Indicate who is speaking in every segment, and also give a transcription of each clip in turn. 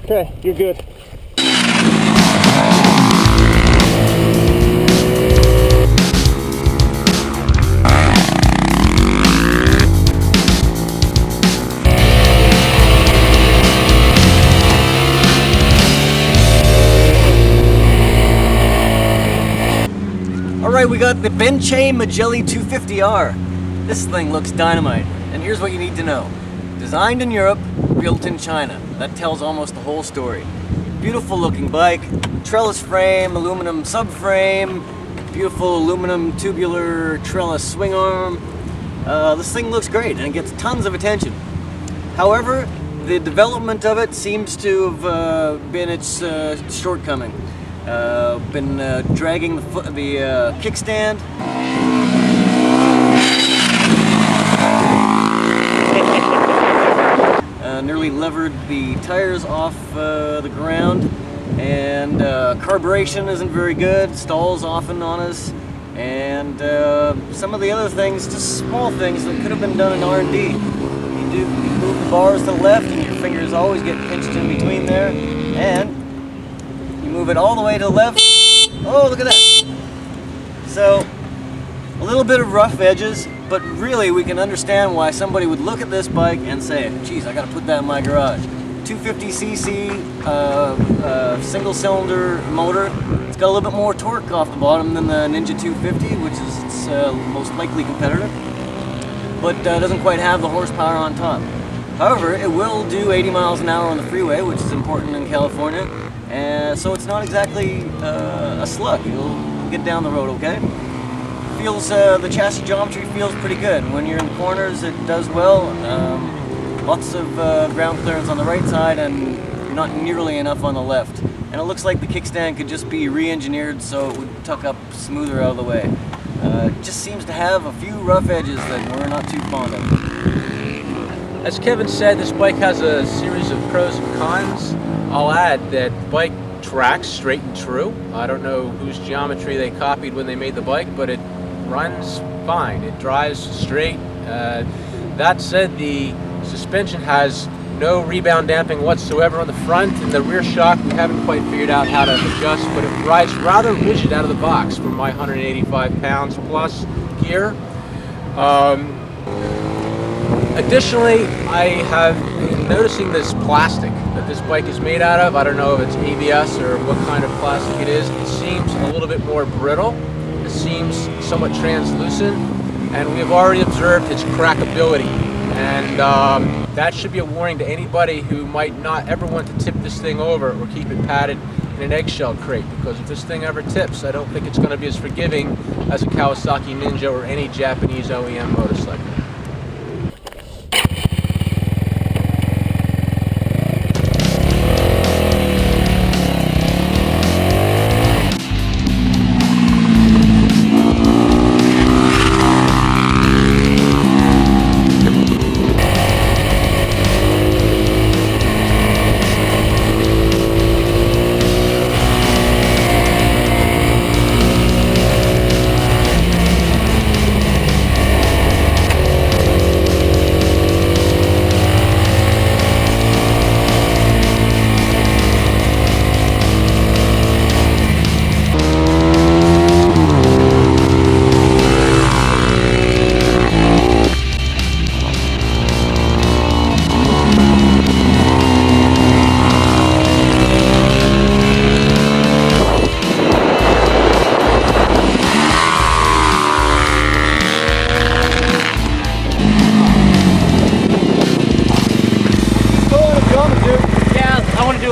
Speaker 1: Okay, you're good.
Speaker 2: Alright, we got the Bennche Megelli 250R. This thing looks dynamite, and here's what you need to know. Designed in Europe, built in China. That tells almost the whole story. Beautiful looking bike, trellis frame, aluminum subframe, beautiful aluminum tubular trellis swing arm. This thing looks great and it gets tons of attention. However, the development of it seems to have been its shortcoming. Been dragging the kickstand. Nearly levered the tires off the ground, and carburation isn't very good, stalls often on us, and some of the other things, just small things that could have been done in R&D. You move the bars to the left and your fingers always get pinched in between there, and you move it all the way to the left. Oh, look at that. So a little bit of rough edges, but really we can understand why somebody would look at this bike and say, geez, I gotta put that in my garage. 250cc single cylinder motor. It's got a little bit more torque off the bottom than the Ninja 250, which is its most likely competitor, but doesn't quite have the horsepower on top. However, it will do 80 miles an hour on the freeway, which is important in California, and so it's not exactly a slug. You'll get down the road okay. Feels the chassis geometry feels pretty good. When you're in the corners, it does well. Lots of ground clearance on the right side and not nearly enough on the left. And it looks like the kickstand could just be re-engineered so it would tuck up smoother out of the way. It just seems to have a few rough edges that we're not too fond of.
Speaker 3: As Kevin said, this bike has a series of pros and cons. I'll add that the bike tracks straight and true. I don't know whose geometry they copied when they made the bike, but it runs fine. It drives straight. That said, the suspension has no rebound damping whatsoever on the front, and the rear shock we haven't quite figured out how to adjust, but it rides rather rigid out of the box for my 185 pounds plus gear. Additionally, I have been noticing this plastic that this bike is made out of. I don't know if it's ABS or what kind of plastic it is. It seems a little bit more brittle. It seems somewhat translucent, and we have already observed its crackability. And that should be a warning to anybody who might not ever want to tip this thing over or keep it padded in an eggshell crate, because if this thing ever tips, I don't think it's going to be as forgiving as a Kawasaki Ninja or any Japanese OEM motorcycle.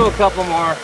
Speaker 1: A couple more.